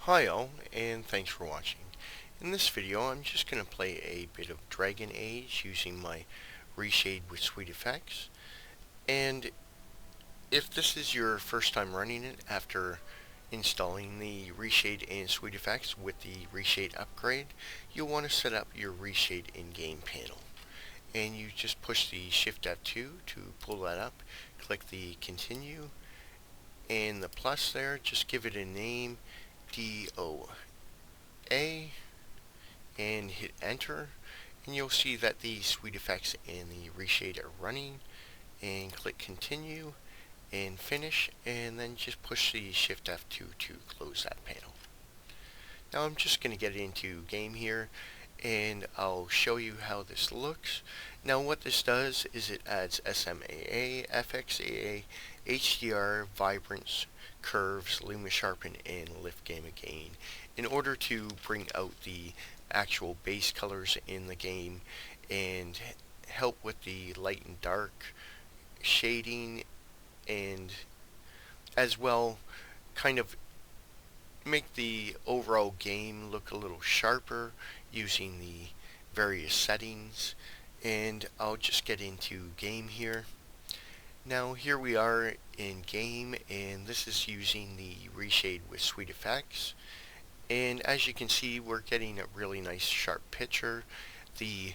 Hi all, and thanks for watching. In this video I'm just going to play a bit of Dragon Age using my Reshade with SweetFX. And if this is your first time running it after installing the Reshade and SweetFX with the Reshade upgrade, you'll want to set up your Reshade in-game panel. And you just push the Shift F2 to pull that up, click the continue, and the plus there, just give it a name, DOA, and hit enter, and you'll see that the SweetFX and the Reshade are running, and click continue and finish, and then just push the Shift F2 to close that panel. Now I'm just going to get into game here and I'll show you how this looks. Now what this does is it adds SMAA, FXAA, HDR, VIBRANCE, CURVES, LUMASHARPEN, and LIFTGAMMAGAIN in order to bring out the actual base colors in the game and help with the light and dark shading, and as well kind of make the overall game look a little sharper using the various settings. And I'll just get into game here. Now here we are in game, and this is using the Reshade with SweetFX. And as you can see, we're getting a really nice sharp picture. The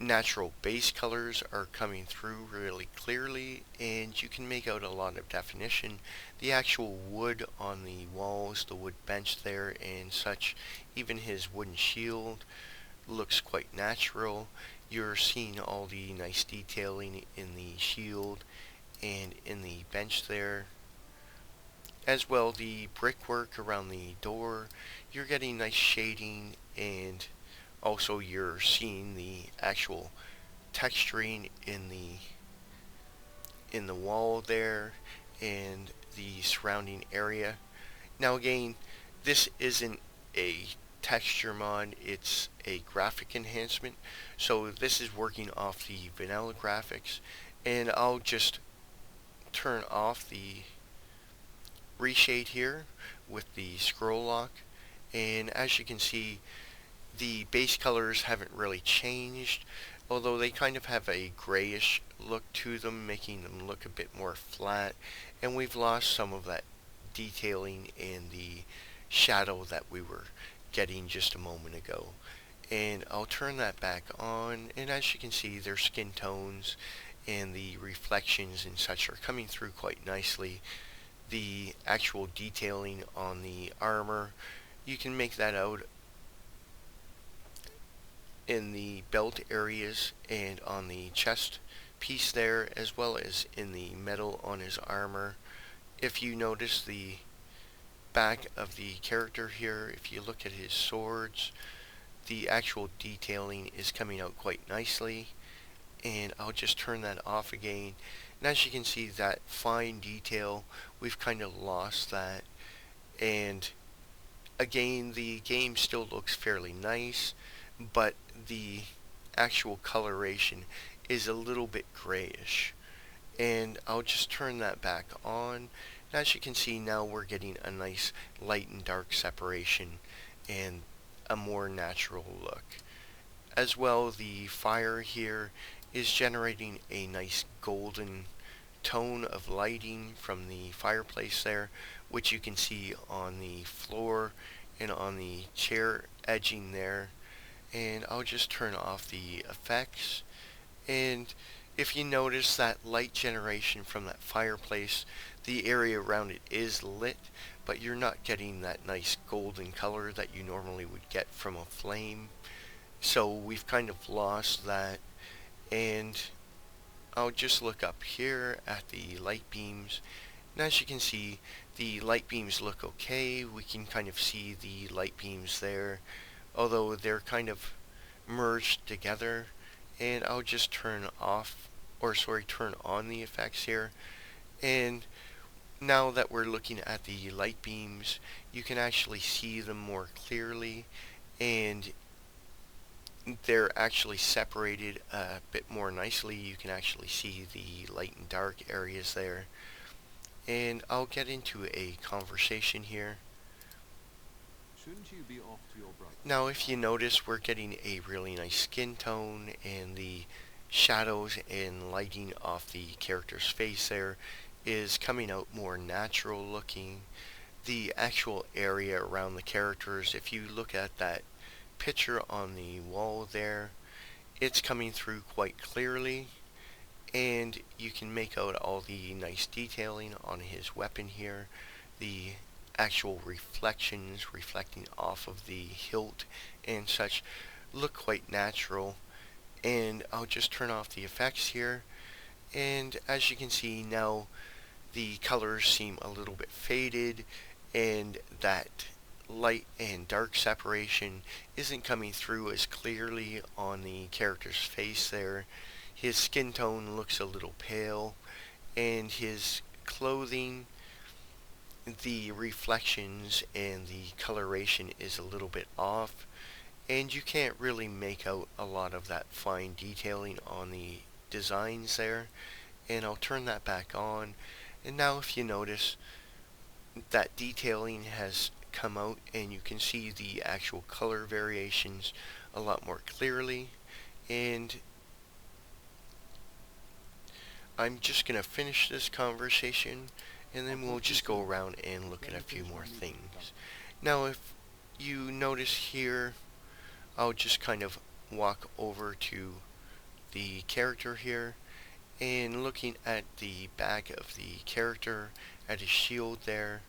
natural base colors are coming through really clearly, and you can make out a lot of definition. The actual wood on the walls, the wood bench there and such, even his wooden shield looks quite natural. You're seeing all the nice detailing in the shield and in the bench there. As well, the brickwork around the door, you're getting nice shading, and also you're seeing the actual texturing in the wall there and the surrounding area. Now again, this isn't a texture mod, it's a graphic enhancement, so this is working off the vanilla graphics, and I'll just turn off the Reshade here with the scroll lock, and as you can see, the base colors haven't really changed, although they kind of have a grayish look to them, making them look a bit more flat, and we've lost some of that detailing in the shadow that we were getting just a moment ago. And I'll turn that back on, and as you can see, their skin tones and the reflections and such are coming through quite nicely. The actual detailing on the armor, you can make that out in the belt areas and on the chest piece there, as well as in the metal on his armor. If you notice the back of the character here, if you look at his swords, the actual detailing is coming out quite nicely. And I'll just turn that off again, and as you can see, that fine detail, we've kind of lost that. And again, the game still looks fairly nice, but the actual coloration is a little bit grayish. And I'll just turn that back on, and as you can see, now we're getting a nice light and dark separation and a more natural look. As well, the fire here is generating a nice golden tone of lighting from the fireplace there, which you can see on the floor and on the chair edging there. And I'll just turn off the effects, and if you notice that light generation from that fireplace, the area around it is lit, but you're not getting that nice golden color that you normally would get from a flame. So we've kind of lost that. And I'll just look up here at the light beams, and as you can see, the light beams look okay. We can kind of see the light beams there, although they're kind of merged together. And I'll just turn on the effects here, and now that we're looking at the light beams, you can actually see them more clearly, and they're actually separated a bit more nicely. You can actually see the light and dark areas there. And I'll get into a conversation here. Shouldn't you be off to your brother? Now if you notice, we're getting a really nice skin tone, and the shadows and lighting off the character's face there is coming out more natural looking. The actual area around the characters, if you look at that picture on the wall there, it's coming through quite clearly, and you can make out all the nice detailing on his weapon here. The actual reflections reflecting off of the hilt and such look quite natural. And I'll just turn off the effects here, and as you can see now, the colors seem a little bit faded, and that light and dark separation isn't coming through as clearly on the character's face there. His skin tone looks a little pale, and his clothing, the reflections and the coloration is a little bit off, and you can't really make out a lot of that fine detailing on the designs there. And I'll turn that back on, and now if you notice, that detailing has come out, and you can see the actual color variations a lot more clearly. And I'm just going to finish this conversation, and then we'll just go around and look at a few more things. Now if you notice here, I'll just kind of walk over to the character here, and looking at the back of the character, at his shield there.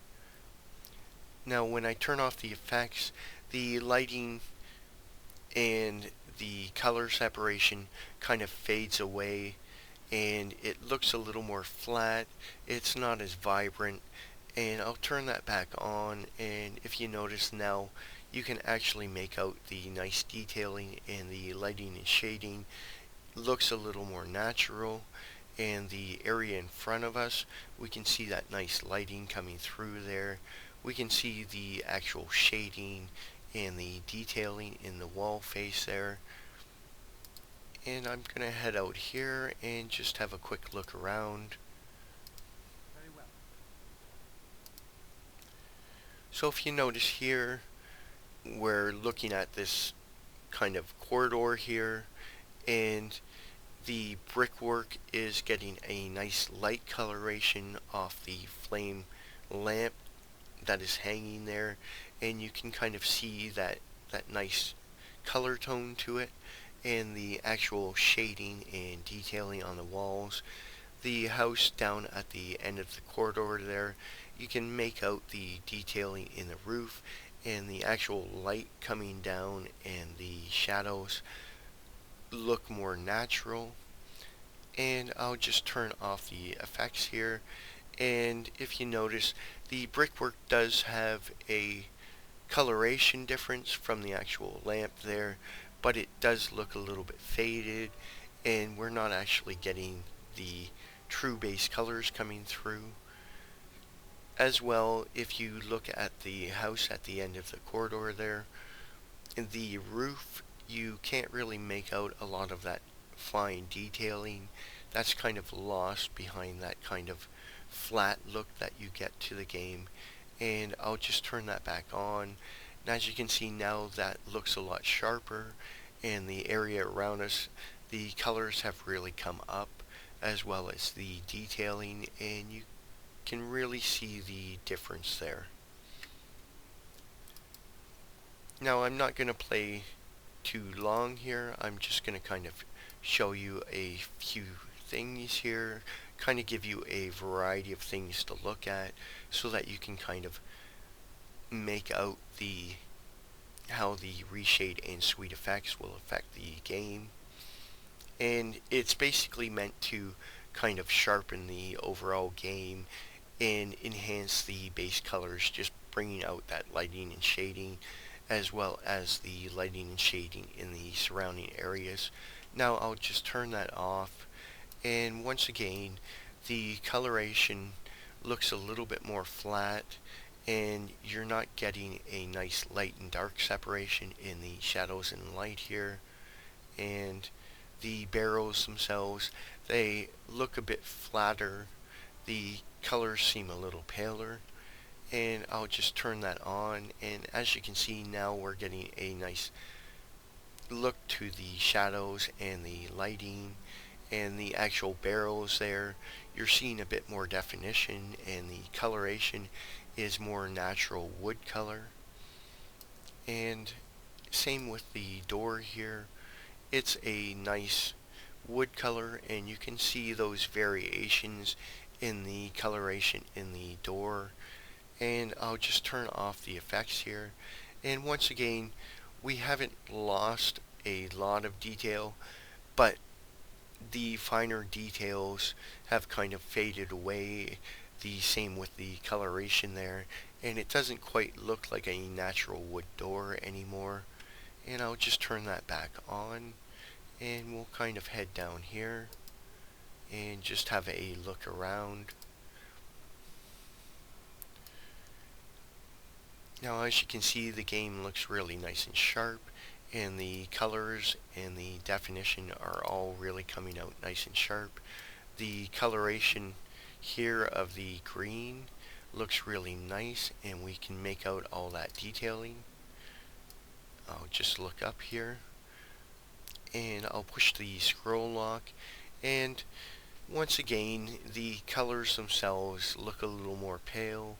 Now when I turn off the effects, the lighting and the color separation kind of fades away, and it looks a little more flat. It's not as vibrant, and I'll turn that back on, and if you notice now, you can actually make out the nice detailing, and the lighting and shading looks a little more natural. And the area in front of us, we can see that nice lighting coming through there. We can see the actual shading and the detailing in the wall face there. And I'm going to head out here and just have a quick look around. Very well. So if you notice here, we're looking at this kind of corridor here, and the brickwork is getting a nice light coloration off the flame lamp that is hanging there, and you can kind of see that nice color tone to it, and the actual shading and detailing on the walls. The house down at the end of the corridor there, you can make out the detailing in the roof, and the actual light coming down, and the shadows look more natural. And I'll just turn off the effects here, and if you notice, the brickwork does have a coloration difference from the actual lamp there, but it does look a little bit faded, and we're not actually getting the true base colors coming through. As well, if you look at the house at the end of the corridor there, in the roof, you can't really make out a lot of that fine detailing. That's kind of lost behind that kind of flat look that you get to the game. And I'll just turn that back on, and as you can see now, that looks a lot sharper, and the area around us, the colors have really come up, as well as the detailing, and you can really see the difference there. Now I'm not going to play too long here. I'm just going to kind of show you a few things here, kind of give you a variety of things to look at, so that you can kind of make out how the Reshade and SweetFX will affect the game. And it's basically meant to kind of sharpen the overall game and enhance the base colors, just bringing out that lighting and shading, as well as the lighting and shading in the surrounding areas. Now I'll just turn that off, and once again, the coloration looks a little bit more flat, and you're not getting a nice light and dark separation in the shadows and light here. And the barrels themselves, they look a bit flatter. The colors seem a little paler, and I'll just turn that on, and as you can see now we're getting a nice look to the shadows and the lighting and the actual barrels there. You're seeing a bit more definition, and the coloration is more natural wood color. And same with the door here. It's a nice wood color, and you can see those variations in the coloration in the door. And I'll just turn off the effects here, and once again we haven't lost a lot of detail, but the finer details have kind of faded away. The same with the coloration there, and it doesn't quite look like a natural wood door anymore. And I'll just turn that back on, and we'll kind of head down here and just have a look around. Now as you can see, the game looks really nice and sharp, and the colors and the definition are all really coming out nice and sharp. The coloration here of the green looks really nice, and we can make out all that detailing. I'll just look up here, and I'll push the scroll lock, and once again the colors themselves look a little more pale,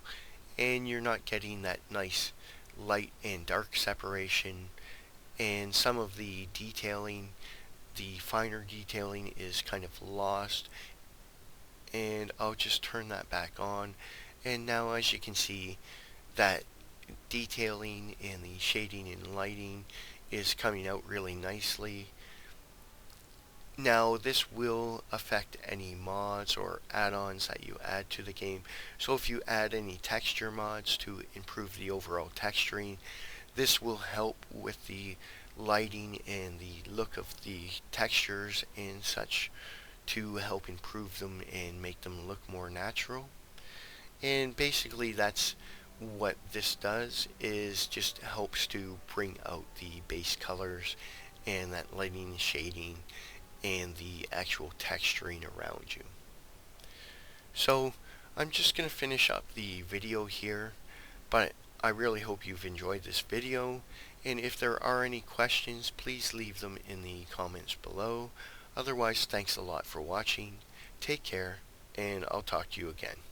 and you're not getting that nice light and dark separation, and some of the detailing, the finer detailing, is kind of lost. And I'll just turn that back on, and now as you can see, that detailing and the shading and lighting is coming out really nicely. Now this will affect any mods or add-ons that you add to the game. So if you add any texture mods to improve the overall texturing, this will help with the lighting and the look of the textures and such, to help improve them and make them look more natural. And basically that's what this does, is just helps to bring out the base colors and that lighting and shading and the actual texturing around you. So I'm just going to finish up the video here, but I really hope you've enjoyed this video, and if there are any questions, please leave them in the comments below. Otherwise, thanks a lot for watching, take care, and I'll talk to you again.